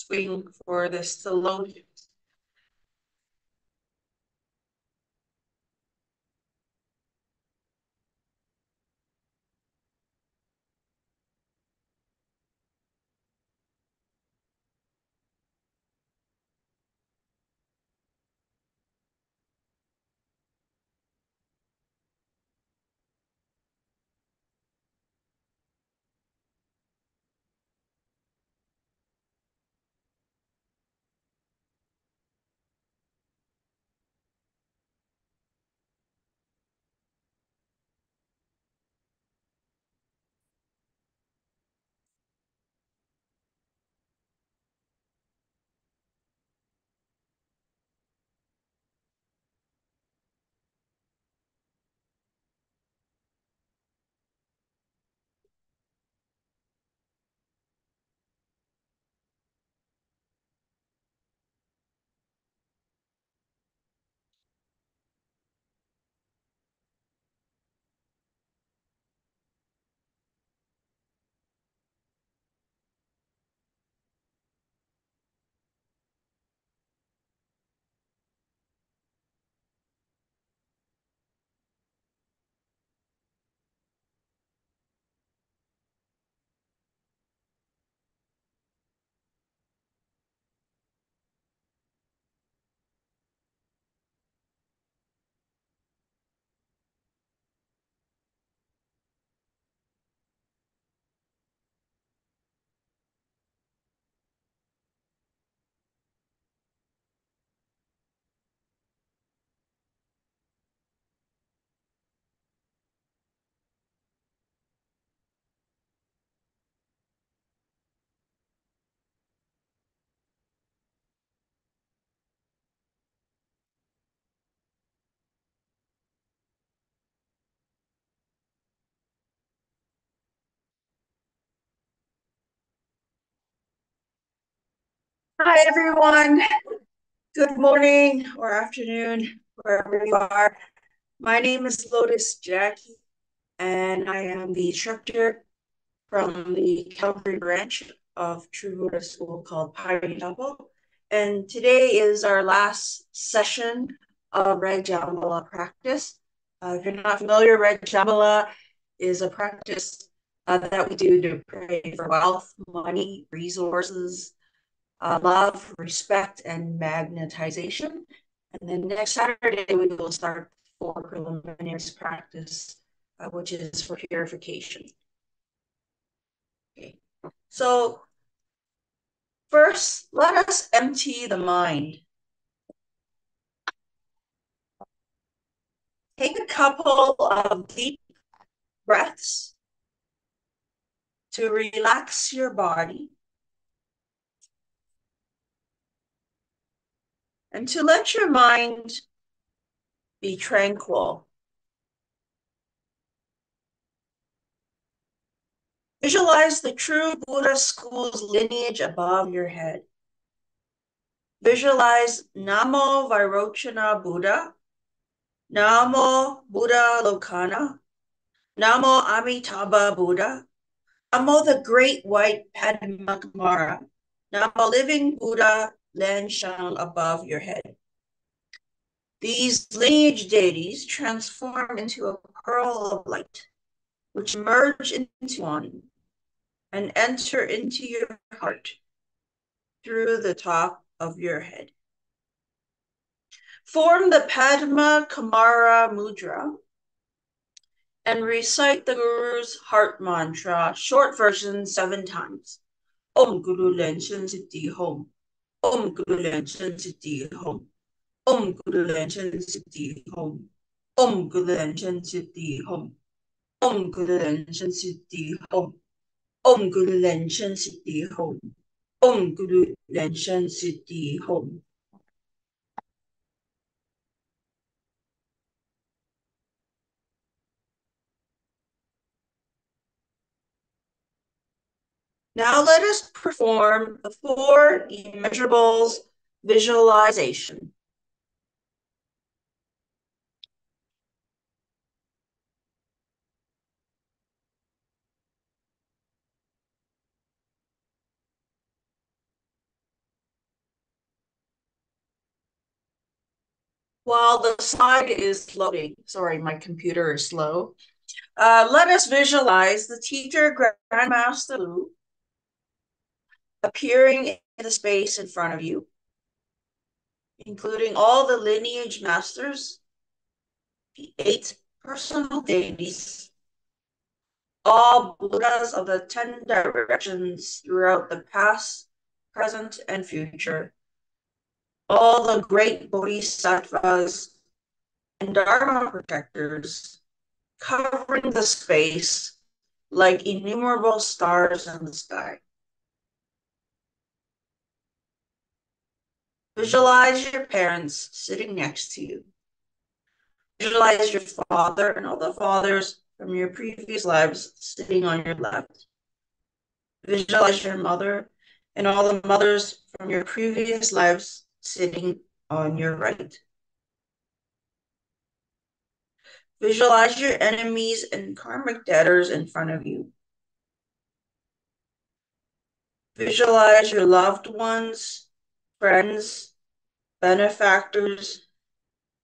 waiting for this to load. Hi, everyone. Good morning or afternoon, wherever you are. My name is Lotus Jackie, and I am the instructor from the Calgary branch of True Buddha School called Pioneer Temple. And today is our last session of Red Jambhala practice. If you're not familiar, Red Jambhala is a practice that we do to pray for wealth, money, resources, love, respect, and magnetization. And then next Saturday, we will start for preliminaries practice, which is for purification. Okay. So first, let us empty the mind. Take a couple of deep breaths to relax your body and to let your mind be tranquil. Visualize the true Buddha school's lineage above your head. Visualize Namo Vairochana Buddha, Namo Buddha Lokana, Namo Amitabha Buddha, Namo the Great White Padma, Namo Living Buddha Lanshang above your head. These lineage deities transform into a pearl of light, which merge into one and enter into your heart through the top of your head. Form the Padma Kamara Mudra and recite the Guru's heart mantra, short version 7 times. Om Guru Lenshan Siddhi Hom. Om Guru Lenshan Siddhi Hom. Om Guru Lenshan Siddhi Hom. Om Guru Lenshan Siddhi Hom. Om Guru Lenshan Siddhi Hom. Om Guru Lenshan Siddhi Hom. Om Guru Lenshan Siddhi Hom. Now let us perform the 4 immeasurables visualization. While the slide is loading, sorry, my computer is slow. Let us visualize the teacher Grandmaster Lu appearing in the space in front of you, including all the lineage masters, the 8 personal deities, all Buddhas of the 10 directions throughout the past, present, and future, all the great bodhisattvas and dharma protectors covering the space like innumerable stars in the sky. Visualize your parents sitting next to you. Visualize your father and all the fathers from your previous lives sitting on your left. Visualize your mother and all the mothers from your previous lives sitting on your right. Visualize your enemies and karmic debtors in front of you. Visualize your loved ones, friends, benefactors,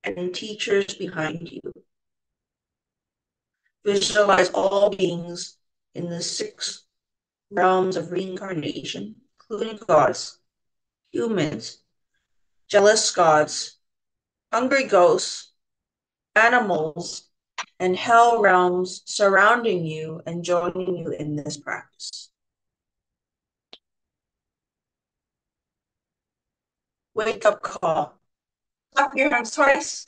and teachers behind you. Visualize all beings in the 6 realms of reincarnation, including gods, humans, jealous gods, hungry ghosts, animals, and hell realms surrounding you and joining you in this practice. Wake up call. Clap your hands twice.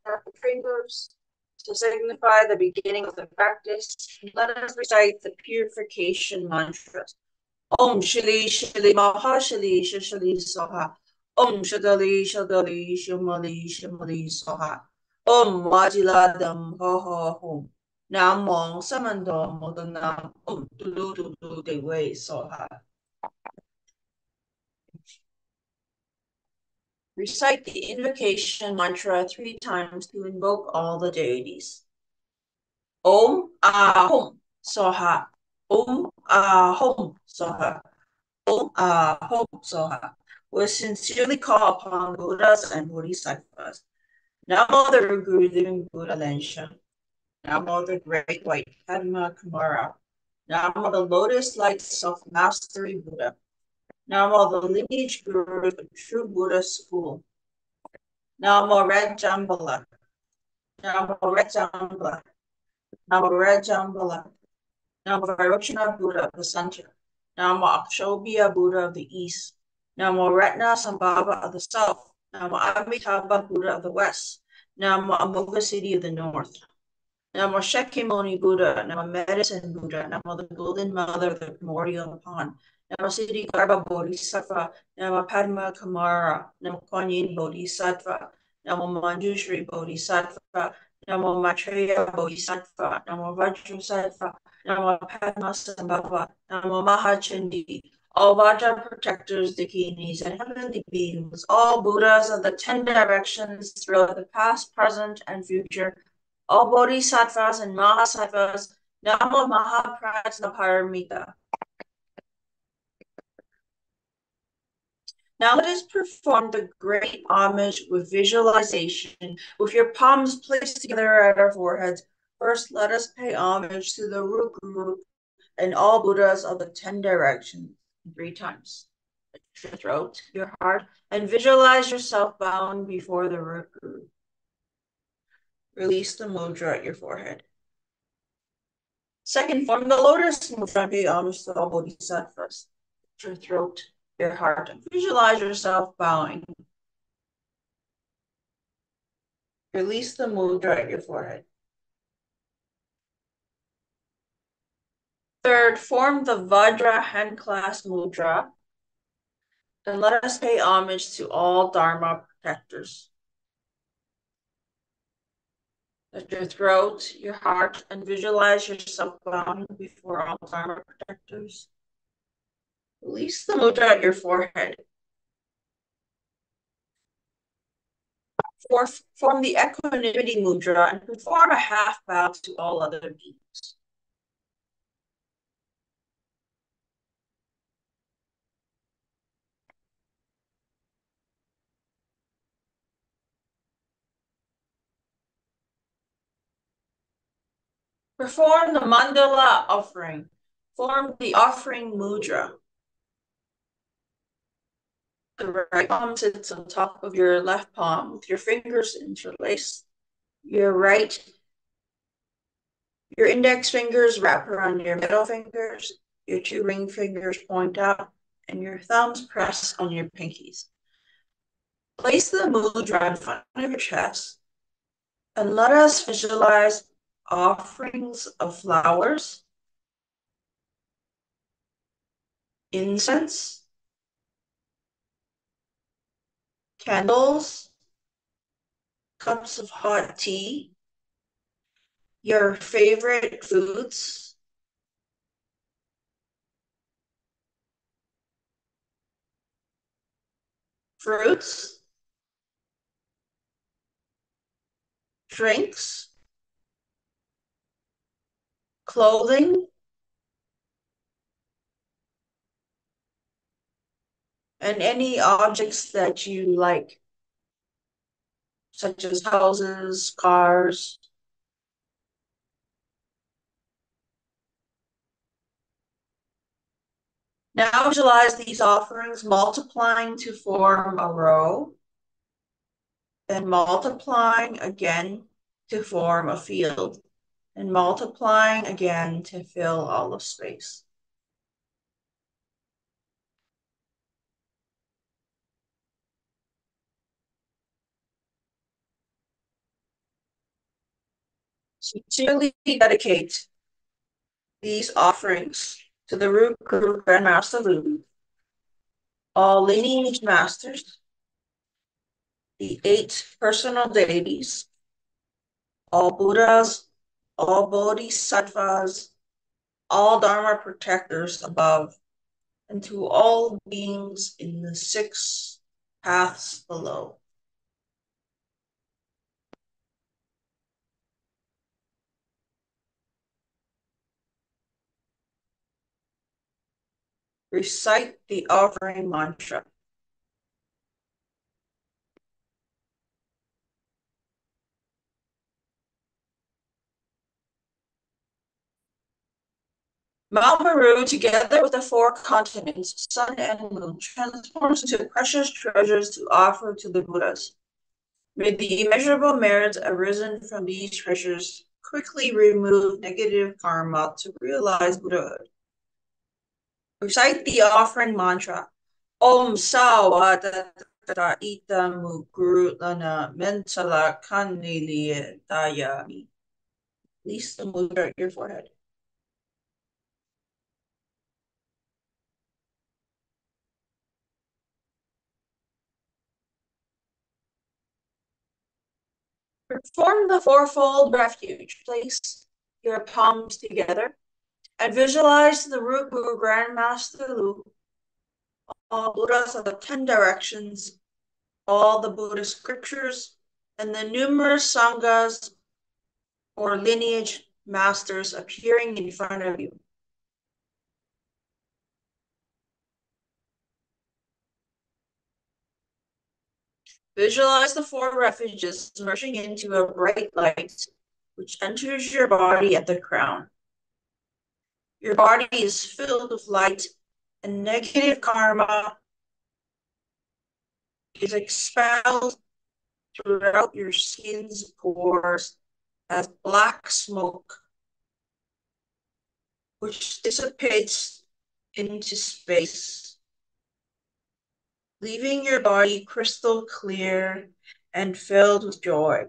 Tap your fingers to signify the beginning of the practice. Let us recite the purification mantras. Om Shri Shri Maha Shri Shri Soha. Om Shadali Shadali Shumali Shumali Soha. Om Wajiladam Ho Ho Hum. Nam Mong Samando Modanam Om Tulu Tulu Dewe Soha. Recite the invocation mantra 3 times to invoke all the deities. Om Ahum Soha. Om Ahum Soha. Om Ahum Soha. We sincerely call upon Buddhas and Bodhisattvas. Namo the Guru Living Buddha Lensha. Namo the Great White Padma Kumara. Namo the Lotus Light Self Mastery Buddha. Namo the Lineage Guru, the True Buddha School. Namo Red Jambhala. Namo Red Jambhala. Namo Red Jambhala. Namo Vairocana Buddha of the center. Namo Akshobhya Buddha of the east. Namo Ratna Sambhava of the south. Namo Amitabha Buddha of the west. Namo Amoga City of the north. Namo Shakyamuni Buddha. Namo Medicine Buddha. Namo the Golden Mother of the Primordial Pond. Namo Siddhi Garbha Bodhisattva. Namo Padma Kumara. Namo Kuan Yin Bodhisattva. Namo Manjushri Bodhisattva. Namo Maitreya Bodhisattva. Namo Vajrasattva. Namo Padmasambhava, Namo Mahachandi, all Vajra protectors, Dakinis, and heavenly beings, all Buddhas of the 10 directions throughout the past, present, and future, all Bodhisattvas and Mahasattvas, Namo Mahaprajnaparamita. Now let us perform the great homage with visualization, with your palms placed together at our foreheads. First, let us pay homage to the root guru and all Buddhas of the 10 directions 3 times. Touch your throat, your heart, and visualize yourself bowing before the root guru. Release the mudra at your forehead. Second, form the lotus mudra and pay homage to all bodhisattvas. Touch your throat, your heart, and visualize yourself bowing. Release the mudra at your forehead. Third, form the Vajra hand clasp mudra. And let us pay homage to all Dharma protectors. Touch your throat, your heart, and visualize yourself bowing before all Dharma protectors. Release the mudra at your forehead. Fourth, form the equanimity mudra and perform a half bow to all other beings. Perform the mandala offering. Form the offering mudra. The right palm sits on top of your left palm with your fingers interlaced. Your index fingers wrap around your middle fingers, your two ring fingers point out, and your thumbs press on your pinkies. Place the mudra in front of your chest and let us visualize offerings of flowers, incense, candles, cups of hot tea, your favorite foods, fruits, drinks, clothing, and any objects that you like, such as houses, cars. Now visualize these offerings multiplying to form a row, then multiplying again to form a field, and multiplying again to fill all of space. Sincerely dedicate these offerings to the Root Guru Grandmaster Lu, all lineage masters, the 8 personal deities, all Buddhas, all Bodhisattvas, all Dharma protectors above, and to all beings in the 6 paths below. Recite the offering mantra. Mount Meru, together with the 4 continents, sun and moon, transforms into precious treasures to offer to the Buddhas. May the immeasurable merits arisen from these treasures quickly remove negative karma to realize Buddhahood. Recite the offering mantra. Om Sawa Tata Ita Mukurulana Mentala Kaniliya Dayami. Release the mudra at your forehead. Perform the fourfold refuge. Place your palms together and visualize the Root Guru Grandmaster Lu, all Buddhas of the 10 directions, all the Buddhist scriptures, and the numerous sanghas or lineage masters appearing in front of you. Visualize the 4 refuges merging into a bright light, which enters your body at the crown. Your body is filled with light, and negative karma is expelled throughout your skin's pores as black smoke, which dissipates into space, leaving your body crystal clear and filled with joy.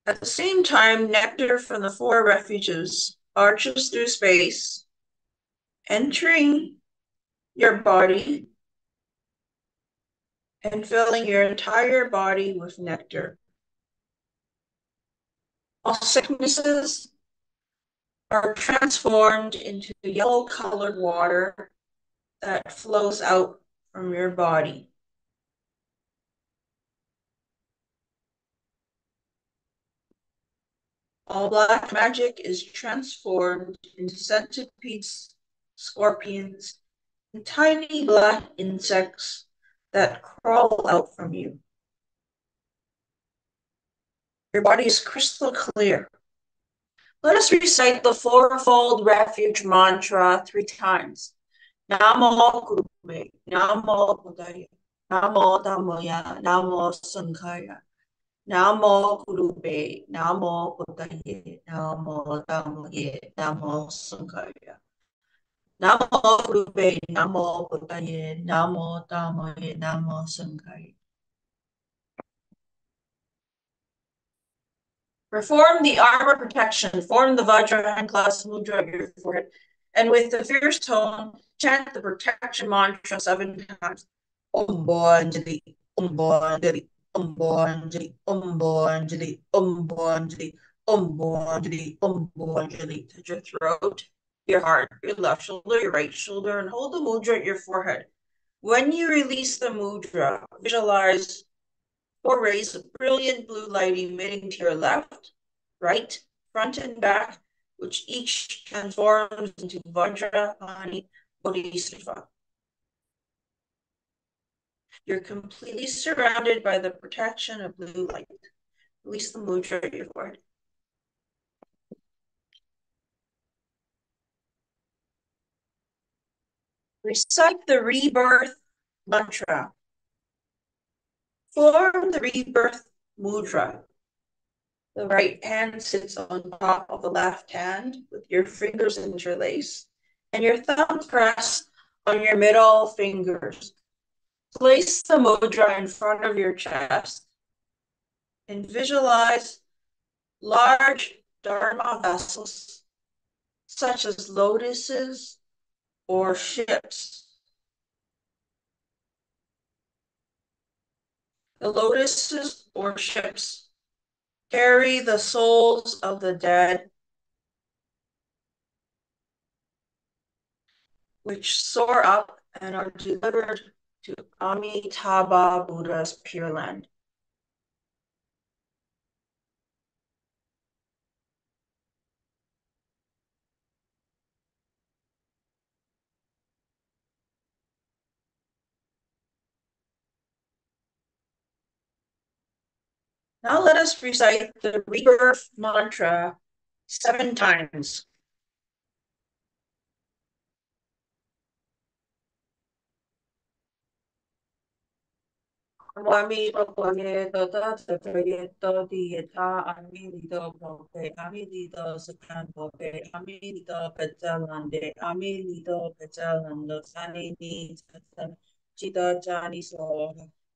At the same time, nectar from the 4 refuges arches through space, entering your body and filling your entire body with nectar. All sicknesses are transformed into yellow-colored water that flows out from your body. All black magic is transformed into centipedes, scorpions, and tiny black insects that crawl out from you. Your body is crystal clear. Let us recite the fourfold refuge mantra 3 times. Namo Gurube, Namo Buddhaya, Namo Dhammaya, Namo Sanghaya, Namo Gurube, Namo Buddhaya, Namo Dhammaya, Namo Sanghaya. Namo Gurube, Namo Buddhaya, Namo Dhammaya, Namo Sanghaya. Perform the armor protection, form the Vajra and class mudra of your forehead, and with the fierce tone, chant the protection mantra 7 times. Om Bhanjali, Om Bhanjali, Om Bhanjali, Om Bhanjali, Om Bhanjali, Om Bhanjali, Om Bhanjali. Touch your throat, your heart, your left shoulder, your right shoulder, and hold the mudra at your forehead. When you release the mudra, visualize 4 rays of brilliant blue light emitting to your left, right, front, and back, which each transforms into Vajra Ani Bodhisattva. You're completely surrounded by the protection of blue light. Release the mudra at your forehead. Recite the rebirth mantra. Form the rebirth mudra. The right hand sits on top of the left hand with your fingers interlaced and your thumbs pressed on your middle fingers. Place the mudra in front of your chest and visualize large dharma vessels, such as lotuses or ships. The lotuses or ships carry the souls of the dead, which soar up and are delivered to Amitabha Buddha's Pure Land. Now let us recite the rebirth mantra 7 times. Ami Boye Dota Tata Dieta Ami Lido Bobe Ami Lido Sakan Bobe Ami Lido Petalande Ami Lido Petalando Sani Ni Chita Jani So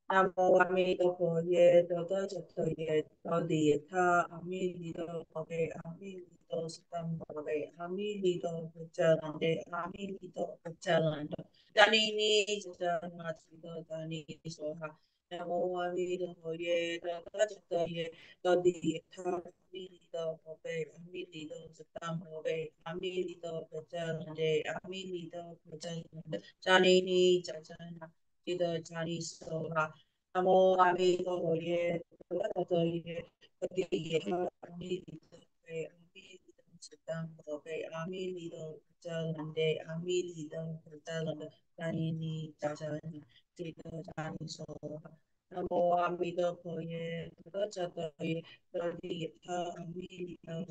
Namo Ami Boye Dota Tata Dieta Ami Lido Bobe Ami Lido Sakan Bobe Ami Lido Petalande Ami Lido Petalando Dani Ni Jana Chita Jani Soha Namo Amida Hoye, Dadaye, Dodi, Amilido, Obey, Amilido, Satam, Obey, Amilido, Pajalande, Amilido, Pajalande, Janini, Jajana, Ida Jani Soha, Namo Amida Hoye, Dadaye, Dodi, Amilido, Obey, Amilido, Satam, Obey, Amilido, Pajalande, Amilido, Pajalande, Janini, Jajana, Ida Jani Soha. Namo Amida Koye, Rajadoye, Radita, Amilita,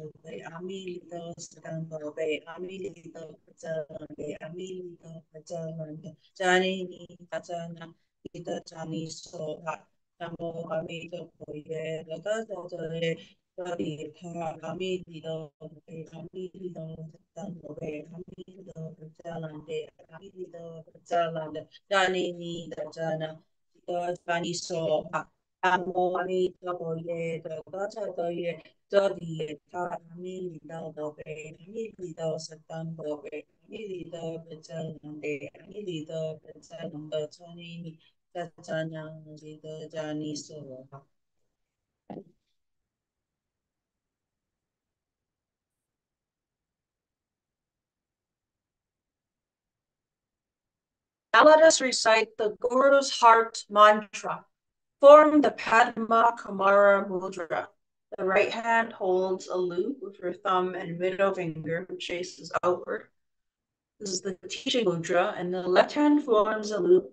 Amilita, Sagambobe, Amilita, Pajalande, Amilita, Pajalande, Janini, Pajana, Ita Jani Soha, Namo Amida Koye, Rajadoye, Radita, Amilita, Amilita, Sagambobe, Amilita, Pajalande, Amilita, Pajalande, Janini, Jana. Pani so amo ami to ye to to ye to di ta mi li do be mi li do sa tan do be mi li do be chan de mi li do be chan do chani ni cha cha nyang li do jani so. Now let us recite the Guru's heart mantra. Form the Padma Kumara Mudra. The right hand holds a loop with your thumb and middle finger, which faces outward. This is the teaching mudra, and the left hand forms a loop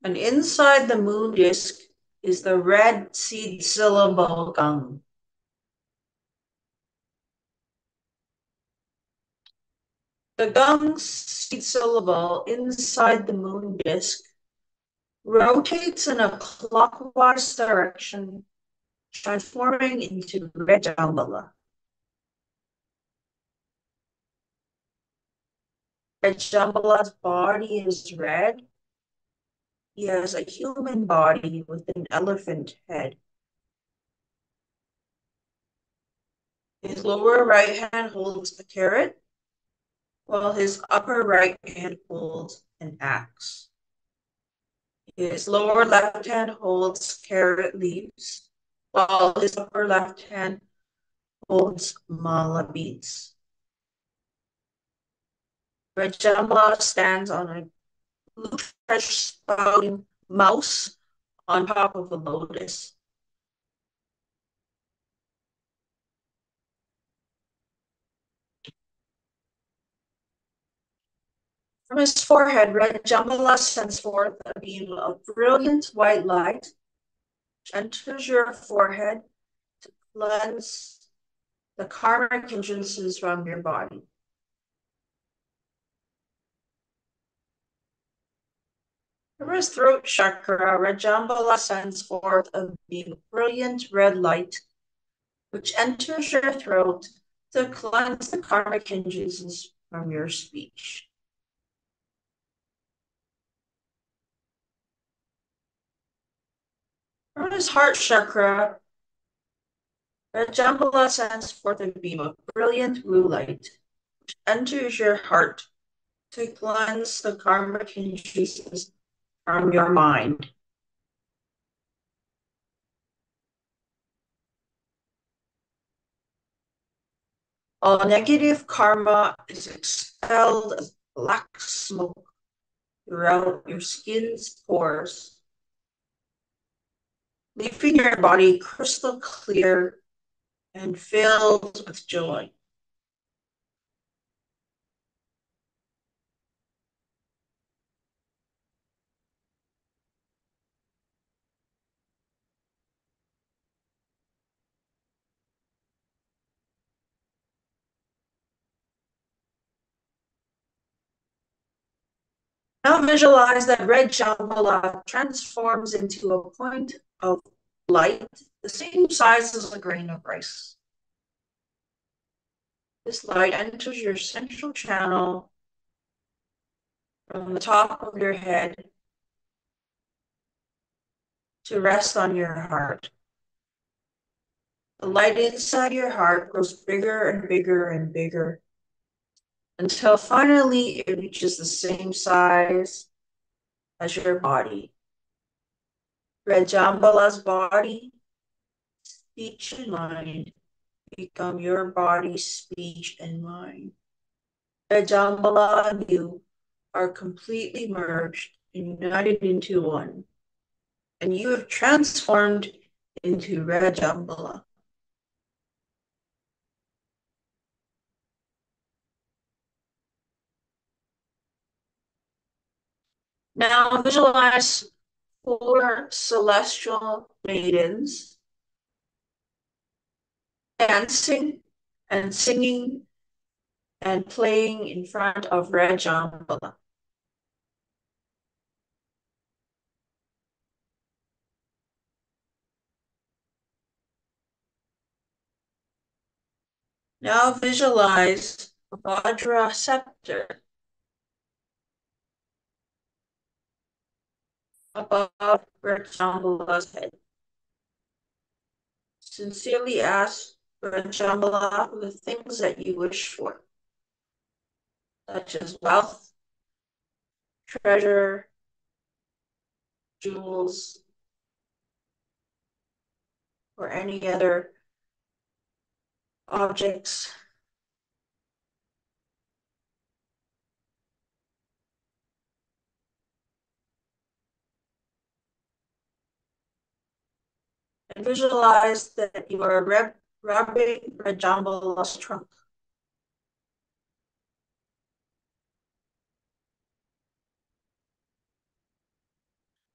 And inside the moon disk is the red seed syllable gum. The gum's seed syllable inside the moon disk rotates in a clockwise direction, transforming into red Jambhala. Red Jambhala's body is red. He has a human body with an elephant head. His lower right hand holds a carrot, while his upper right hand holds an axe. His lower left hand holds carrot leaves, while his upper left hand holds mala beads. Red Jambhala stands on a blue spouting mouse on top of a lotus. From his forehead, Red Jambhala sends forth a beam of brilliant white light, which enters your forehead to cleanse the karmic hindrances from your body. From his throat chakra, Red Jambhala sends forth a beam of brilliant red light, which enters your throat to cleanse the karmic hindrances from your speech. From his heart chakra, Red Jambhala sends forth a beam of brilliant blue light, which enters your heart to cleanse the karmic hindrances from your mind. All negative karma is expelled as black smoke throughout your skin's pores, leaving your body crystal clear and filled with joy. Now visualize that red Jambhala transforms into a point of light the same size as a grain of rice. This light enters your central channel from the top of your head to rest on your heart. The light inside your heart grows bigger and bigger and bigger until finally it reaches the same size as your body. Red Jambhala's body, speech, and mind become your body, speech, and mind. Red Jambhala and you are completely merged and united into one, and you have transformed into Red Jambhala. Now visualize 4 celestial maidens dancing and singing and playing in front of Red Jambhala. Now visualize a Vajra scepter above Red Jambhala's head. Sincerely ask Red Jambhala for the things that you wish for, such as wealth, treasure, jewels, or any other objects. And visualize that you are rubbing Red Jambhala's trunk.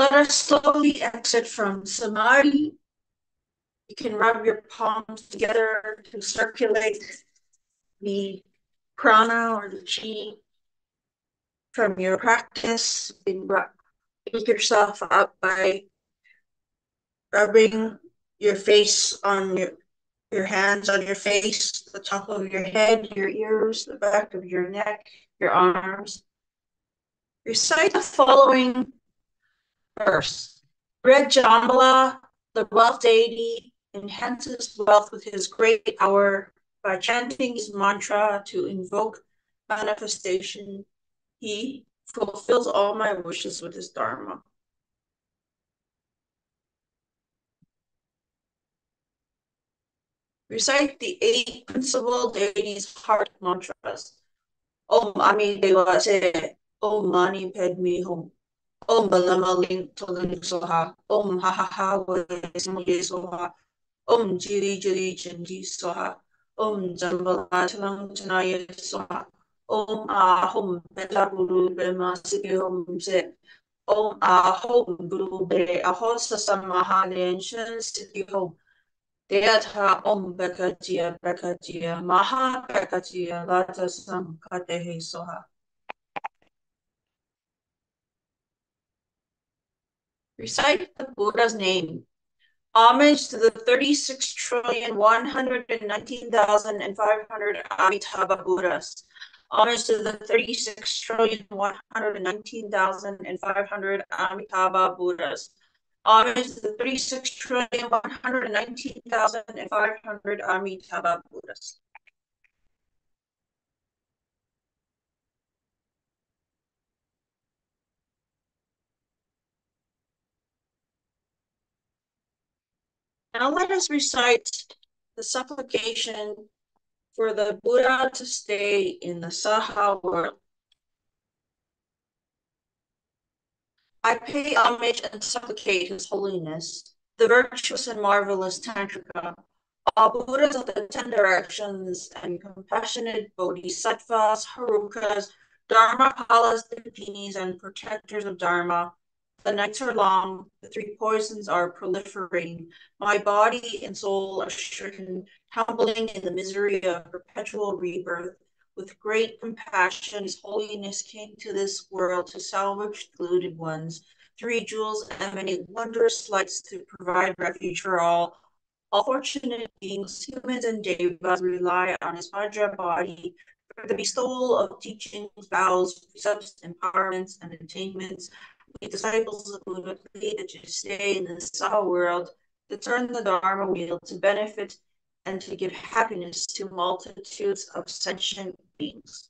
Let us slowly exit from samadhi. You can rub your palms together to circulate the prana or the chi from your practice. You can pick yourself up by rubbing your face on your hands on your face, the top of your head, your ears, the back of your neck, your arms. Recite the following verse. Red Jambhala, the wealth deity, enhances wealth with his great power by chanting his mantra to invoke manifestation. He fulfills all my wishes with his dharma. Recite the 8 principal deities' heart mantras. Om Ami Deva Se, Om Mani Padme Hum, Om Balamaling Toling Soha, Om Ha Ha Ha Vaismuje Soha, Om Jiri Jiri Janji Soha, Om Jambhala Talang Tanaya Soha, Om Ahum Beta Guru Brahma Siddhi Om Se, Om Ahum Guru Be Ahosa Samaha Lenshan Siddhi Om. Deata Om Bekatia Maha Bekatia Lata Samkatehe Soha. Recite the Buddha's name. Homage to the 36,119,500 Amitabha Buddhas. Homage to the 36,119,500 Amitabha Buddhas. Homage to the 36,119,500 Amitabha Buddhas. Now let us recite the supplication for the Buddha to stay in the Saha world. I pay homage and supplicate His Holiness, the virtuous and marvelous Tantrika, all Buddhas of the 10 directions, and compassionate Bodhisattvas, Harukas, Dharmapalas, Dipinis, and protectors of Dharma. The nights are long, the 3 poisons are proliferating. My body and soul are stricken, tumbling in the misery of perpetual rebirth. With great compassion, His Holiness came to this world to salvage the deluded ones. 3 jewels emanate wondrous lights to provide refuge for all. All fortunate beings, humans and devas, rely on his Vajra body for the bestowal of teachings, vows, precepts, empowerments, and attainments. We disciples of Buddha plead that you stay in the Saha world to turn the Dharma wheel to benefit and to give happiness to multitudes of sentient beings.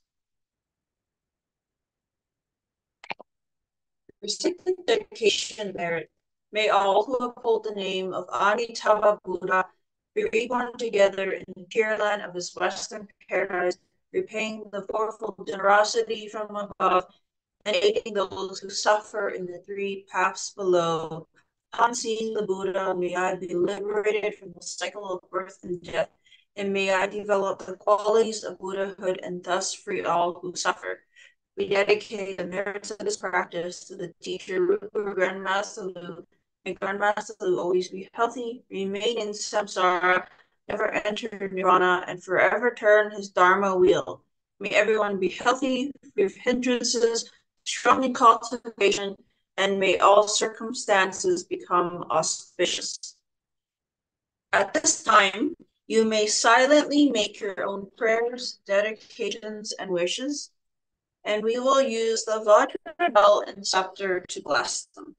Recipient dedication merit. May all who uphold the name of Amitabha Buddha be reborn together in the pure land of his western paradise, repaying the fourfold generosity from above and aiding those who suffer in the 3 paths below. Upon seeing the Buddha, may I be liberated from the cycle of birth and death, and may I develop the qualities of Buddhahood and thus free all who suffer. We dedicate the merits of this practice to the teacher, Rupa Grandmaster Lu. May Grandmaster Lu always be healthy, remain in samsara, never enter nirvana, and forever turn his dharma wheel. May everyone be healthy, free of hindrances, strong in cultivation, and may all circumstances become auspicious. At this time, you may silently make your own prayers, dedications, and wishes, and we will use the Vajra bell and scepter to bless them.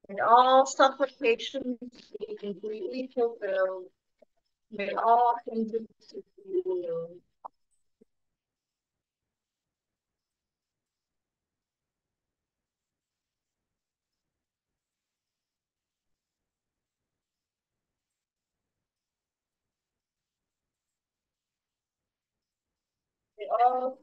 May all supplications be completely fulfilled. May all hindrances be removed. May all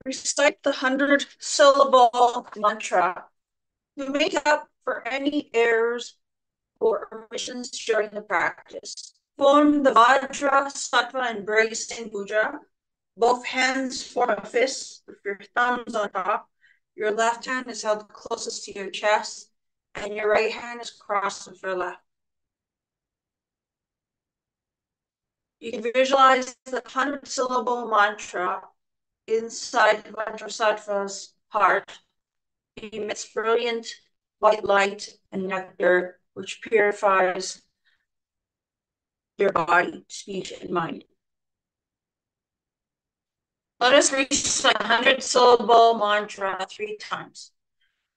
recite the 100-syllable mantra to make up for any errors or omissions during the practice. Form the Vajra, Sattva, and Bracing Mudra. Both hands form a fist with your thumbs on top. Your left hand is held closest to your chest, and your right hand is crossed with your left. You can visualize the 100-syllable mantra inside Vajrasattva's heart. He emits brilliant white light and nectar, which purifies your body, speech, and mind. Let us recite the 100-syllable mantra 3 times.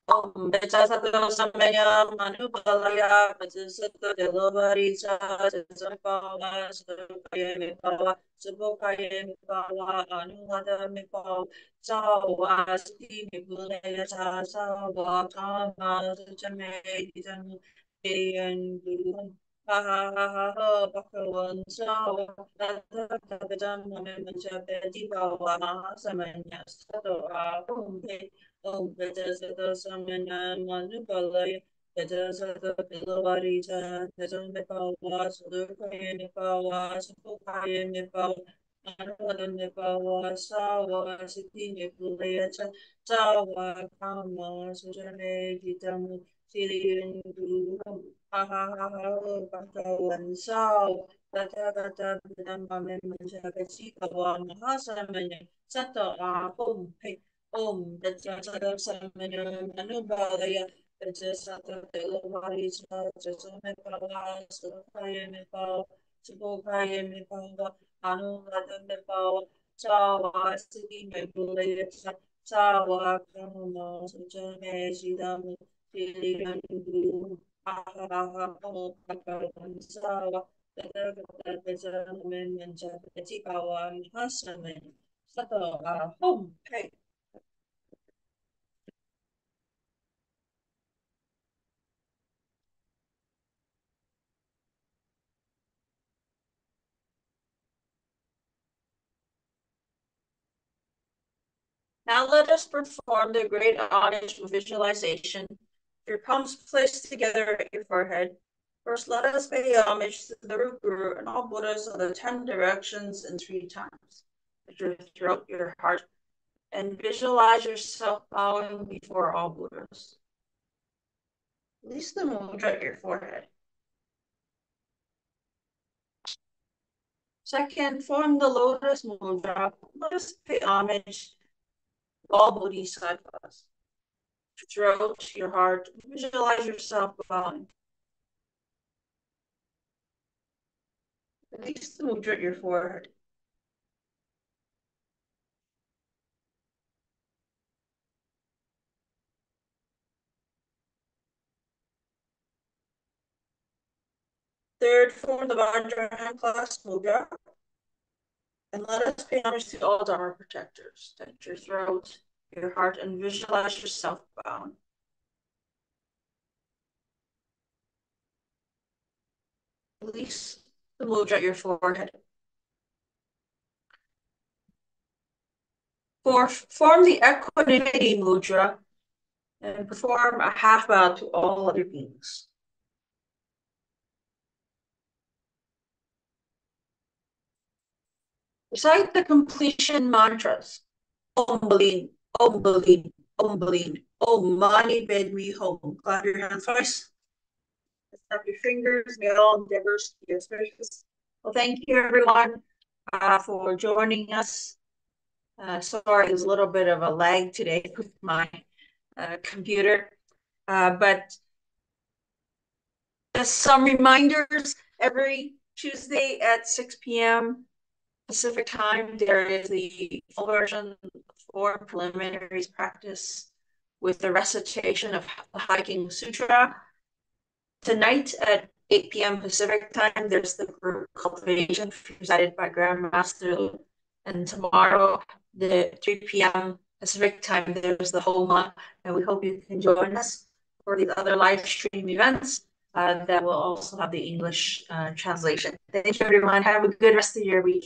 Om Vajrasattva Samaya Manubalaya Vajrasattva Delavarisa Vajrasattva Subhakaya Mipava Subhakaya Mipava Anuhada Mipava Sawa Asti Mipulaya Sawa Kama Sujame Dijamu Deyan Guru Ha ha ha ha ha Bhagavan Sawa Tata Kagajam Mancha Bava Mahasamanya Sato Ahum Om Vedasata Samana Manubalaya Vedasata Pilavarita Vedam Nepala Sudurkaya Nepala Supukaya Nepala Anuvada Nepala Sawa Siti Nepulaya Sawa Kama Sujane Gitamu Siriyan Guru Ha ha ha ha Bhagavan Sawa Tata Tata Vedam Mame Manjagati Kawa Mahasamanya Sato Ahum Om Vajrasattva Samana Manubalaya Vajrasattva Pilavarita Vedam Nepala Sudurkaya Nepala Supukaya Nepala Anuvada Nepal, Sawa Siti Nebulaya, Sawa Kama Sujame Shidam, Siligan Guru, Ahaha, Pakaran Sawa, Tata Bezamen and Japati Kawan Hasaman, Sato Ahom. Hey. Now let us perform the great honest visualization. Your palms placed together at your forehead. First, let us pay homage to the root guru and all Buddhas of the 10 directions in 3 times. With your throat, your heart, and visualize yourself bowing before all Buddhas. Release the mudra at your forehead. Second, form the lotus mudra. Let us pay homage to all bodhisattvas. Your throat, your heart, visualize yourself bowing. Release the mudra at your forehead. Third, form the Vajra hand clasp mudra. And let us pay homage to all Dharma protectors. Touch your throat, your heart, and visualize yourself bound. Release the mudra at your forehead. Fourth, form the equanimity mudra. and perform a half bow to all other beings. Recite the completion mantras. Om Baleen, Om Baleen, Om Baleen, Om Mani Padme Hum. Clap your hands twice. Snap your fingers. May all endeavors be auspicious. Well, thank you everyone for joining us. Sorry, there's a little bit of a lag today with my computer, but just some reminders. Every Tuesday at 6 p.m. Pacific time, there is the full version for preliminaries practice with the recitation of the Hiking Sutra. Tonight at 8 p.m. Pacific time, there's the group cultivation presided by Grandmaster. And tomorrow, the 3 p.m. Pacific time, there's the Homa. And we hope you can join us for these other live stream events that will also have the English translation. Thank you, everyone. Have a good rest of your week.